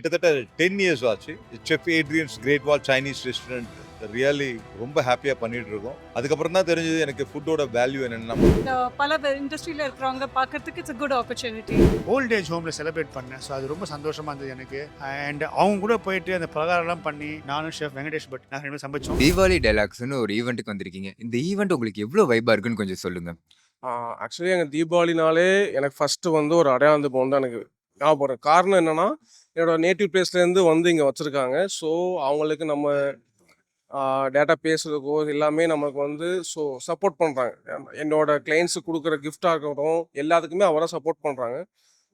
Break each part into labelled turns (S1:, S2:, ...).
S1: கிட்டத்தட்ட 10 இயர்ஸ் ஆச்சு. Chef ஏட்ரியன்ஸ் great வால் Chinese restaurant really ரொம்ப ஹாப்பியா பண்ணிட்டு இருக்கோம். அதுக்கப்புறம் தான் தெரிஞ்சது எனக்கு ஃபுட்டோட வேல்யூ என்னன்னு.
S2: பல இண்டஸ்ட்ரியில இருக்கிறவங்க பார்க்கறதுக்கு it's a good opportunity.
S3: Old age ஹோமில் செலிப்ரேட் பண்ணேன். ஸோ அது ரொம்ப சந்தோஷமா இருந்தது எனக்கு. அண்ட் அவங்க கூட போயிட்டு அந்த பலகாரம்லாம் பண்ணி நானும் ஷெஃப் வெங்கடேஷ் பட் நாங்கள் ரெண்டு பேரும் சமைச்சோம்.
S4: தீபாவளி டைலாக்ஸ்னு ஒரு ஈவெண்ட்டுக்கு வந்திருக்கீங்க. இந்த ஈவெண்ட் உங்களுக்கு எவ்வளோ வைபா இருக்குன்னு கொஞ்சம் சொல்லுங்க.
S5: ஆக்சுவலி எங்கள் தீபாவளினாலே எனக்கு ஃபஸ்ட்டு வந்து ஒரு அடையாளம் தான் எனக்கு ஞாபகம். காரணம் என்னென்னா என்னோடய நேட்டிவ் பிளேஸ்லேருந்து வந்து இங்கே வச்சுருக்காங்க. ஸோ அவங்களுக்கு நம்ம டேட்டா பேசுகிறதுக்கோ எல்லாமே நமக்கு வந்து சப்போர்ட் பண்ணுறாங்க. என்னோடய கிளைண்ட்ஸுக்கு கொடுக்குற கிஃப்டாக இருக்கட்டும் எல்லாத்துக்குமே அவராக சப்போர்ட் பண்ணுறாங்க.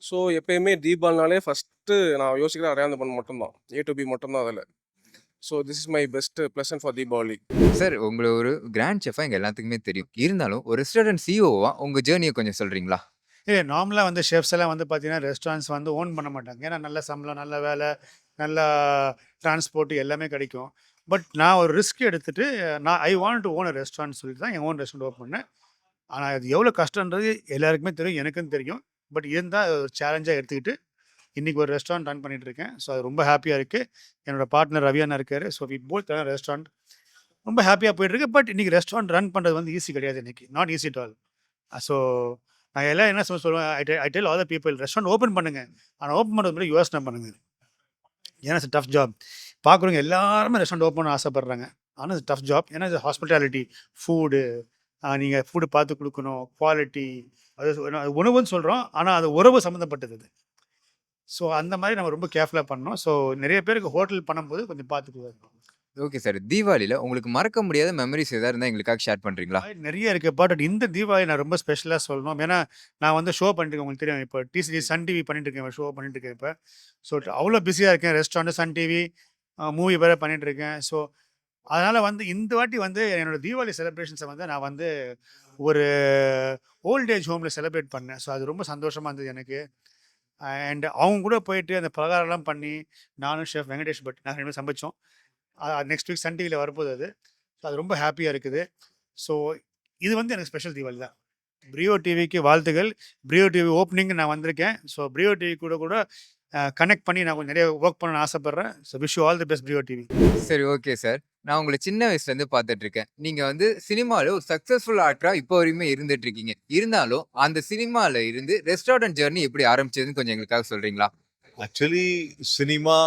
S5: ஸோ எப்போயுமே தீபாவளினாலே ஃபஸ்ட்டு நான் யோசிக்கிற அடையாளம் பண்ண மட்டும்தான், A to B மட்டும்தான் அதில். So this is my best pleasant for Deepavali.
S4: Sir, உங்களை ஒரு கிராண்ட் செஃபாக எங்கள் எல்லாத்துக்குமே தெரியும். இருந்தாலும் ஒரு ரெஸ்டாரண்ட் சிஓவா உங்கள் ஜேர்னியை கொஞ்சம் சொல்கிறீங்களா?
S3: நார்மலாக வந்து ஷெஃப்ஸ் எல்லாம் வந்து பார்த்தீங்கன்னா ரெஸ்டாரண்ட்ஸ் வந்து ஓன் பண்ண மாட்டாங்க. ஏன்னா நல்ல சம்பளம், நல்ல வேலை, நல்ல டிரான்ஸ்போர்ட் எல்லாமே கிடைக்கும். பட் நான் ஒரு ரிஸ்க் எடுத்துகிட்டு ஐ want to own a restaurant சொல்லிட்டு தான் என் ஓன் ரெஸ்டாரண்ட் ஓப்பன் பண்ணேன். ஆனால் அது எவ்வளோ கஷ்டன்றது எல்லாருக்குமே தெரியும், எனக்கும் தெரியும். பட் இருந்தால் ஒரு சேலஞ்சாக எடுத்துக்கிட்டு இன்றைக்கி ஒரு ரெஸ்டாரண்ட் ரன் பண்ணிகிட்டு இருக்கேன். ஸோ அது ரொம்ப ஹாப்பியாக இருக்குது. என்னோடய பார்ட்னர் ரவியானா இருக்கார். ஸோ வி போத் ரெஸ்டாரண்ட் ரொம்ப ஹாப்பியாக போயிட்டுருக்கு. பட் இன்றைக்கி ரெஸ்டாரண்ட் ரன் பண்ணுறது வந்து ஈஸி கிடையாது. இன்றைக்கி not easy to all. So நான் எல்லாம் என்ன சொல்லுவேன், I tell all the people restaurant open பண்ணுங்கள். ஆனால் ஓப்பன் பண்ணுறது மாதிரி யோசனை பண்ணுங்கள். ஏன்னா இட்ஸ் டஃப் ஜாப். பார்க்குறவங்க எல்லாருமே ரெஸ்டாரண்ட் ஓப்பன் பண்ண ஆசைப்பட்றாங்க. ஆனால் இது டஃப் ஜாப். ஏன்னா இது ஹாஸ்பிட்டாலிட்டி, ஃபுட்டு, நீங்கள் ஃபுட்டு பார்த்து கொடுக்கணும், குவாலிட்டி, அது உணவுன்னு சொல்கிறோம். ஆனால் அது உறவு சம்மந்தப்பட்டது அது. ஸோ அந்த மாதிரி நம்ம ரொம்ப கேர்ஃபுல்லாக பண்ணோம். ஸோ நிறைய பேருக்கு ஹோட்டல் பண்ணும்போது கொஞ்சம் பார்த்துக்குவாங்க.
S4: ஓகே சார், தீபாவளியில் உங்களுக்கு மறக்க முடியாத மெமரிஸ் எதாவது இருந்தால் எங்களுக்காக ஷேர் பண்ணுறீங்களா?
S3: நிறைய இருக்குது. பட் இந்த தீபாவளி நான் ரொம்ப ஸ்பெஷலாக சொல்லணும். ஏன்னா நான் வந்து ஷோ பண்ணிட்டுருக்கேன். உங்களுக்கு தெரியும், இப்போ டிசிடி சன் டிவி பண்ணிட்டு இருக்கேன், ஷோ பண்ணிட்டு இருக்கேன் இப்போ. ஸோ அவ்வளோ பிஸியாக இருக்கேன். ரெஸ்டாரண்ட், சன் டிவி, மூவி வேறு பண்ணிகிட்ருக்கேன். ஸோ அதனால் வந்து இந்த வாட்டி வந்து என்னோடய தீபாவளி செலிப்ரேஷன்ஸை வந்து நான் வந்து ஒரு ஓல்ட் ஏஜ் ஹோமில் செலிப்ரேட் பண்ணேன். ஸோ அது ரொம்ப சந்தோஷமாக இருந்தது எனக்கு. அண்ட் அவங்க கூட போயிட்டு அந்த பலகாரம்லாம் பண்ணி நானும் ஷெஃப் வெங்கடேஷ் பட் நாங்கள் ரெண்டு பேரும் சமைச்சோம். நெக்ஸ்ட் வீக் சன் டிவியில் வரப்போகுது அது. ஸோ அது ரொம்ப ஹாப்பியாக இருக்குது. ஸோ இது வந்து எனக்கு ஸ்பெஷல் தீபாவளி தான். பிரியோ டிவிக்கு வாழ்த்துக்கள். பிரியோ டிவி ஓப்பனிங் நான் வந்திருக்கேன். ஸோ பிரியோ டிவி கூட கனெக்ட் பண்ணி நான் கொஞ்சம் நிறைய ஒர்க் பண்ணணும்னு ஆசைப்பட்றேன். So wish you all the best Priyo TV.
S4: சரி, ஓகே சார். நான் உங்களை சின்ன வயசுலேருந்து பார்த்துட்ருக்கேன். நீங்கள் வந்து சினிமாவில் ஒரு சக்ஸஸ்ஃபுல் ஆக்டராக இப்போ வரையுமே இருந்துகிட்ருக்கீங்க. இருந்தாலும் அந்த சினிமாவில் இருந்து ரெஸ்டாரண்ட் ஜேர்னி எப்படி ஆரம்பிச்சதுன்னு கொஞ்சம் எங்களுக்காக சொல்கிறீங்களா?
S1: ஆக்சுவலி சினிமா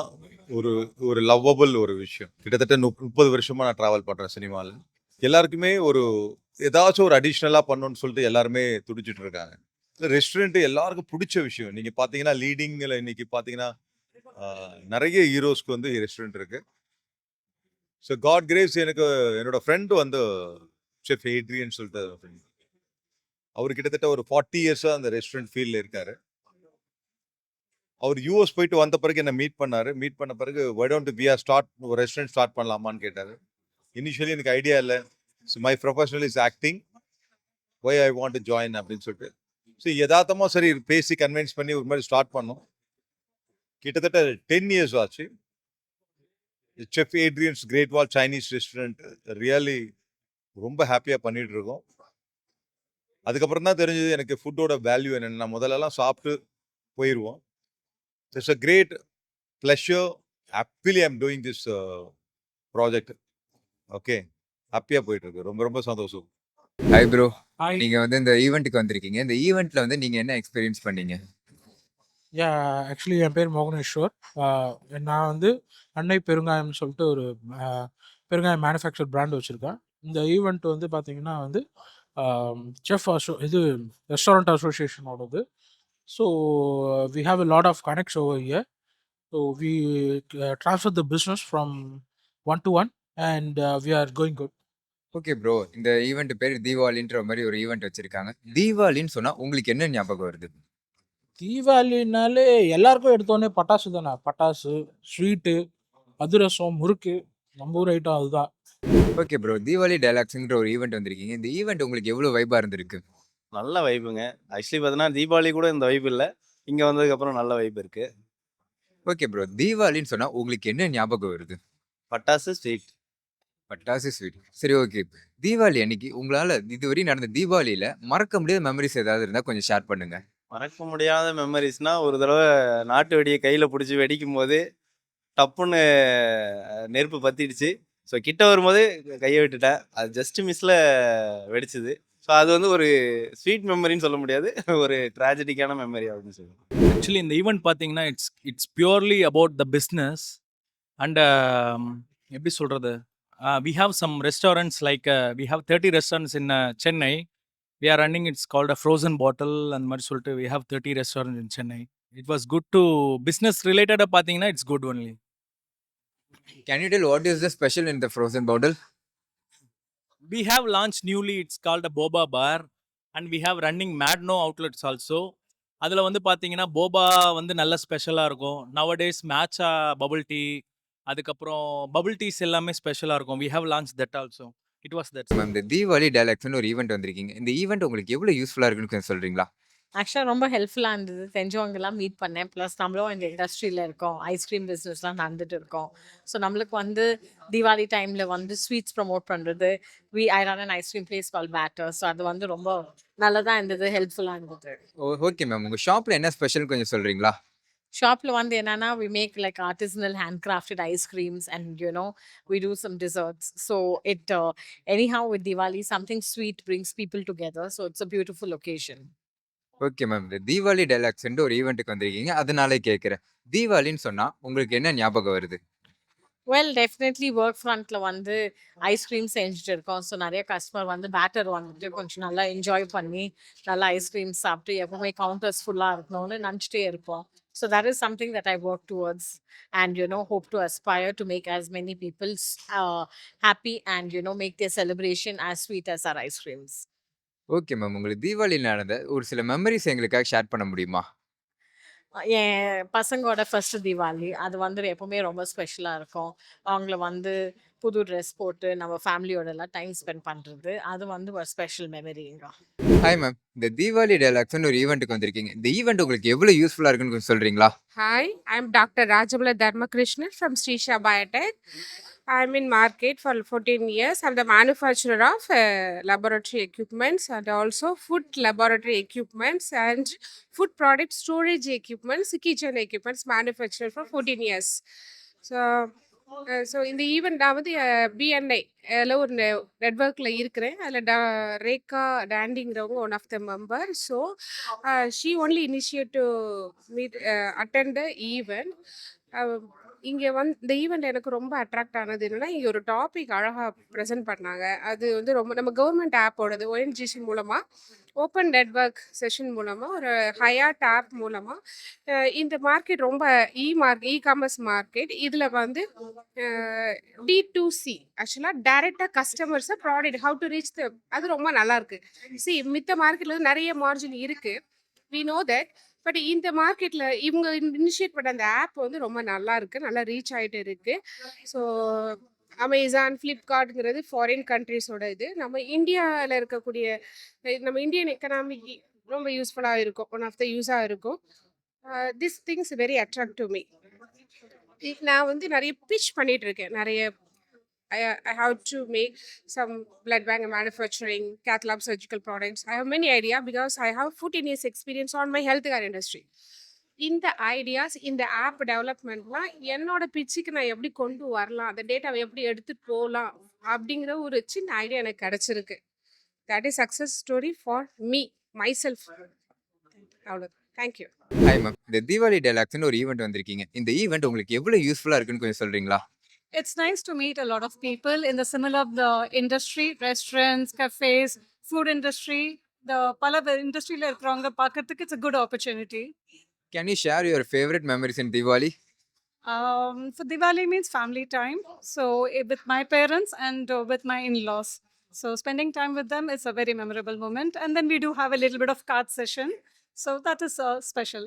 S1: ஒரு ஒரு லவ்வபிள் ஒரு விஷயம். கிட்டத்தட்ட 30 வருஷமாக நான் ட்ராவல் பண்ணுறேன் சினிமாவில். எல்லாருக்குமே ஏதாச்சும் ஒரு அடிஷ்னலாக பண்ணணும்னு சொல்லிட்டு எல்லாருமே துடிச்சிட்டு இருக்காங்க. ரெஸ்டாரண்ட் எல்லாருக்கும் பிடிச்ச விஷயம். நீங்கள் பார்த்தீங்கன்னா லீடிங்கில் இன்னைக்கு பார்த்தீங்கன்னா நிறைய ஹீரோஸ்க்கு வந்து ரெஸ்டாரண்ட் இருக்குது. ஸோ காட் கிரேவ்ஸ் எனக்கு என்னோட ஃப்ரெண்டு வந்து செஃப் ஏட்ரியன் சொல்லிட்டு அவர் கிட்டத்தட்ட ஒரு 40 இயர்ஸாக அந்த ரெஸ்டாரண்ட் ஃபீல்டில் இருக்கார். அவர் யூஎஸ் போயிட்டு வந்த பிறகு என்னை மீட் பண்ணார். மீட் பண்ண பிறகு why don't we are start ஒரு ரெஸ்டாரண்ட் ஸ்டார்ட் பண்ணலாமான்னு கேட்டார். இனிஷியலி எனக்கு ஐடியா இல்லை. So my professional is acting, why I want to join அப்படின்னு சொல்லிட்டு ஸோ யதார்த்தமாக சரி பேசி கன்வின்ஸ் பண்ணி ஒரு மாதிரி ஸ்டார்ட் பண்ணோம். கிட்டத்தட்ட 10 இயர்ஸ் ஆச்சு. செஃப் ஏட்ரியன்ஸ் கிரேட் வால் சைனீஸ் ரெஸ்டாரண்ட் ரியலி ரொம்ப ஹாப்பியாக பண்ணிட்டு இருக்கோம். அதுக்கப்புறம் தான் தெரிஞ்சது எனக்கு ஃபுட்டோட வேல்யூ என்னென்னு. நான் முதல்லலாம் சாப்பிட்டு போயிடுவோம். It's a great pleasure. Happily I'm doing this project. Okay, ஹாப்பியாக போயிட்டு இருக்கு. ரொம்ப ரொம்ப சந்தோஷம்.
S4: Hi bro,
S6: hi.
S4: நீங்கள் வந்து இந்த ஈவெண்ட்டுக்கு வந்திருக்கீங்க. இந்த ஈவெண்ட்டில் வந்து நீங்கள் என்ன எக்ஸ்பீரியன்ஸ் பண்ணீங்க?
S6: ஆக்சுவலி என் பேர் மோகனேஸ்வர். நான் வந்து அன்னை பெருங்காயம்னு சொல்லிட்டு ஒரு பெருங்காயம் மேனுஃபேக்சர் பிராண்ட் வச்சுருக்கேன். இந்த ஈவெண்ட் வந்து பார்த்தீங்கன்னா வந்து செஃப் இது ரெஸ்டாரண்ட் அசோசியேஷனோடது. So we have a lot of connects over here. So we transfer the business from one to one and we are going good.
S4: Okay bro, இந்த ஈவெண்ட் பேர் தீபாவளின்ற மாதிரி ஒரு ஈவெண்ட் வச்சுருக்காங்க. தீபாவளின்னு சொன்னால் உங்களுக்கு என்ன ஞாபகம் வருது?
S6: தீபாவளினாலே எல்லாருக்கும் எடுத்தோடனே பட்டாசு தானே. பட்டாசு, ஸ்வீட்டு, அதிரசம், முறுக்கு, நம்ம ஊர் ஐட்டம் அதுதான்.
S4: ஓகே ப்ரோ, தீபாவளி டைலாக்ஸுங்கிற ஒரு ஈவெண்ட் வந்திருக்கீங்க. இந்த ஈவெண்ட் உங்களுக்கு எவ்வளோ வைபாக இருந்திருக்கு?
S7: நல்ல வைப்புங்க. ஆக்சுவலி பார்த்தீங்கன்னா தீபாவளி கூட இந்த வைப் இல்லை. இங்கே வந்ததுக்கப்புறம் நல்ல வைப் இருக்குது.
S4: ஓகே ப்ரோ, தீபாவளின்னு சொன்னால் உங்களுக்கு என்ன ஞாபகம் வருது?
S7: பட்டாசு, ஸ்வீட்.
S4: பட்டாசு, ஸ்வீட். சரி, ஓகே. தீபாவளி அன்னைக்கு உங்களால் இதுவரை நடந்த தீபாவளியில் மறக்க முடியாத மெமரிஸ் ஏதாவது இருந்தால் கொஞ்சம் ஷேர் பண்ணுங்க.
S7: மறக்க முடியாத மெமரிஸ்னா ஒரு தடவை நாட்டு வெடியை கையில் பிடிச்சி வெடிக்கும் போது டப்புன்னு நெருப்பு பற்றிடுச்சு. ஸோ கிட்ட வரும்போது கையை விட்டுட்டேன். அது ஜஸ்ட் மிஸ்ஸில் வெடிச்சுது. ஸோ அது வந்து ஒரு ஸ்வீட் மெமரின்னு சொல்ல முடியாது. ஒரு ட்ராஜடிக்கான மெமரி அப்படின்னு சொல்லுவேன்.
S8: ஆக்சுவலி இந்த ஈவெண்ட் பார்த்தீங்கன்னா it's purely about the business and எப்படி சொல்கிறது, we have some restaurants like we have 30 restaurants in Chennai. We are running it's called a frozen bottle அந்த மாதிரி சொல்லிட்டு we have 30 restaurant in Chennai. It was good to business ரிலேட்டடாக பார்த்தீங்கன்னா it's good only.
S4: Can you tell what is the special in the frozen bottle?
S8: We have launched newly, it's called a boba bar, and we have running Madno outlets also. அதில் வந்து பார்த்தீங்கன்னா Boba வந்து நல்ல ஸ்பெஷலாக இருக்கும். Nowadays matcha bubble tea, அதுக்கப்புறம் bubble teas எல்லாமே ஸ்பெஷலாக இருக்கும். We have launch that also. It was that.
S4: Ma'am, இந்த தீபாவளி டைலாக்ஸ்னு ஒரு ஈவெண்ட் வந்திருக்கீங்க. இந்த ஈவெண்ட் உங்களுக்கு எவ்வளோ யூஸ்ஃபுல்லாக இருக்குன்னு கொஞ்சம் சொல்கிறீங்களா?
S9: ஆக்சுவலாக ரொம்ப ஹெல்ப்ஃபுல்லாக இருந்தது. தெரிஞ்சவங்கலாம் மீட் பண்ணேன். ப்ளஸ் நம்மளும் இந்த இண்டஸ்ட்ரியில் இருக்கோம். ஐஸ்கிரீம் பிஸ்னஸ்லாம் நடந்துட்டு இருக்கோம். ஸோ நம்மளுக்கு வந்து தீபாவளி டைமில் வந்து ஸ்வீட்ஸ் ப்ரமோட் பண்ணுறது, I run an ice cream place call batter. So அது வந்து ரொம்ப நல்லதாக இருந்தது, ஹெல்ப்ஃபுல்லாக இருந்தது.
S4: ஓகே மேம், உங்கள் ஷாப்பில் என்ன ஸ்பெஷல் கொஞ்சம் சொல்கிறீங்களா?
S9: ஷாப்பில் வந்து என்னென்னா we make like artisanal handcrafted ice creams and we do some desserts. So it anyhow with Diwali something sweet brings people together. So it's a beautiful occasion.
S4: Okay ma'am, இந்த தீபாவளி டைலாக்ஸ்ன்ட்டு ஒரு ஈவெண்ட்டுக்கு வந்திருக்கீங்க. அதனாலே கேட்குறேன், தீபாவளின்னு சொன்னால் உங்களுக்கு என்ன ஞாபகம் வருது?
S9: வெல் டெஃபினெட்லி ஒர்க் ஃப்ரண்ட்டில் வந்து ஐஸ்கிரீம் செஞ்சுட்டு இருக்கோம். ஸோ நிறைய கஸ்டமர் வந்து பேட்டர் வந்துட்டு கொஞ்சம் நல்லா என்ஜாய் பண்ணி நல்லா ஐஸ்கிரீம் சாப்பிட்டு எப்பவுமே கவுண்டர்ஸ் ஃபுல்லாக இருக்கணும்னு நினச்சிட்டே இருப்போம். So that is something that I work towards and hope to aspire to make as many people happy and make their celebration as sweet as our ice creams.
S4: Okay ma'am, உங்களுக்கு தீபாவளியில் நடந்த ஒரு சில memories எங்களுக்காக share பண்ண முடியுமா?
S9: என் பசங்களோட first Deepavali அது வந்து எப்பவுமே ரொம்ப ஸ்பெஷலாக இருக்கும். அவங்கள வந்து புது ட்ரெஸ் போட்டு நம்ம ஃபேமிலியோட எல்லாம் டைம் ஸ்பெண்ட் பண்ணுறது அது வந்து ஒரு ஸ்பெஷல் மெமரிங்க.
S4: ஹாய் மேம், இந்த தீபாவளி டைலாக்ஸ்னு ஒரு ஈவெண்ட்டுக்கு வந்திருக்கீங்க. இந்த ஈவெண்ட் உங்களுக்கு எவ்வளோ யூஸ்ஃபுல்லாக இருக்குன்னு கொஞ்சம் சொல்கிறீங்களா?
S10: Hi, I'm Dr. Rajamala Dharmakrishnan from Srisha Biotech. I'm in market for 14 years. I'm the manufacturer of laboratory equipments and also food laboratory equipments and food product storage equipments, kitchen equipments manufactured for 14 years. So இந்த event நான் வந்து BNI அதில் ஒரு நெட்ஒர்க்கில் இருக்கிறேன். அதில் ரேகா டேண்டிங்கிறவங்க one of the member. So she only initiate to meet attend the event. இங்கே வந்து இந்த ஈவெண்ட் எனக்கு ரொம்ப அட்ராக்ட் ஆனது என்னென்னா, இங்கே ஒரு டாபிக் அழகாக ப்ரெசென்ட் பண்ணாங்க. அது வந்து ரொம்ப நம்ம கவர்மெண்ட் ஆப்போடது ONGC மூலமாக ஓப்பன் நெட்வொர்க் செஷன் மூலமாக ஒரு ஹயாட் ஆப் மூலமாக இந்த மார்க்கெட் ரொம்ப இ-காமர்ஸ் மார்க்கெட். இதில் வந்து D2C ஆக்சுவலாக டைரெக்டாக கஸ்டமர்ஸை product how to reach the அது ரொம்ப நல்லாயிருக்கு. மித்த மார்க்கெட்டில் வந்து நிறைய மார்ஜின் இருக்குது, வி நோ தட். பட் இந்த மார்க்கெட்டில் இவங்க இனிஷியேட் பண்ண அந்த ஆப் வந்து ரொம்ப நல்லா இருக்குது, நல்லா ரீச் ஆகிட்டு இருக்குது. ஸோ அமேசான், ஃப்ளிப்கார்ட்டுங்கிறது ஃபாரின் கண்ட்ரிஸோட இது. நம்ம இந்தியாவில் இருக்கக்கூடிய நம்ம இந்தியன் எக்கனாமிக்கு ரொம்ப யூஸ்ஃபுல்லாக இருக்கும், ஒன் ஆஃப் த யூஸாக இருக்கும். This things very attract to me. நான் வந்து நிறைய பிச் பண்ணிகிட்டு இருக்கேன். நிறைய I have to make some blood bank manufacturing, cath lab surgical products. I have many ideas because I have 14 years experience on my healthcare industry. இந்த ideas இந்த app டெவலப்மெண்ட்லாம் என்னோட பிச்சுக்கு நான் எப்படி கொண்டு வரலாம், அந்த டேட்டாவை எப்படி எடுத்துகிட்டு போகலாம் அப்படிங்கிற ஒரு சின்ன ஐடியா எனக்கு கிடச்சிருக்கு. That is success story for me myself. அவ்வளோ. தேங்க்யூ.
S4: ஹாய் மேம், இந்த தீபாவளி டைலாக்ஸ்னு ஒரு ஈவெண்ட் வந்திருக்கீங்க. இந்த ஈவெண்ட் உங்களுக்கு எவ்வளோ யூஸ்ஃபுல்லாக இருக்குன்னு கொஞ்சம் சொல்கிறீங்களா?
S2: It's nice to meet a lot of people in the similar industry, restaurants, cafes, food industry. The பல இண்டஸ்ட்ரியில் இருக்கிறவங்க பார்க்கறதுக்கு it's a good opportunity.
S4: Can you share your favorite memories in Diwali?
S2: For Diwali means family time. So with my parents and with my in-laws. So spending time with them is a very memorable moment. And then we do have a little bit of card session. So that is special.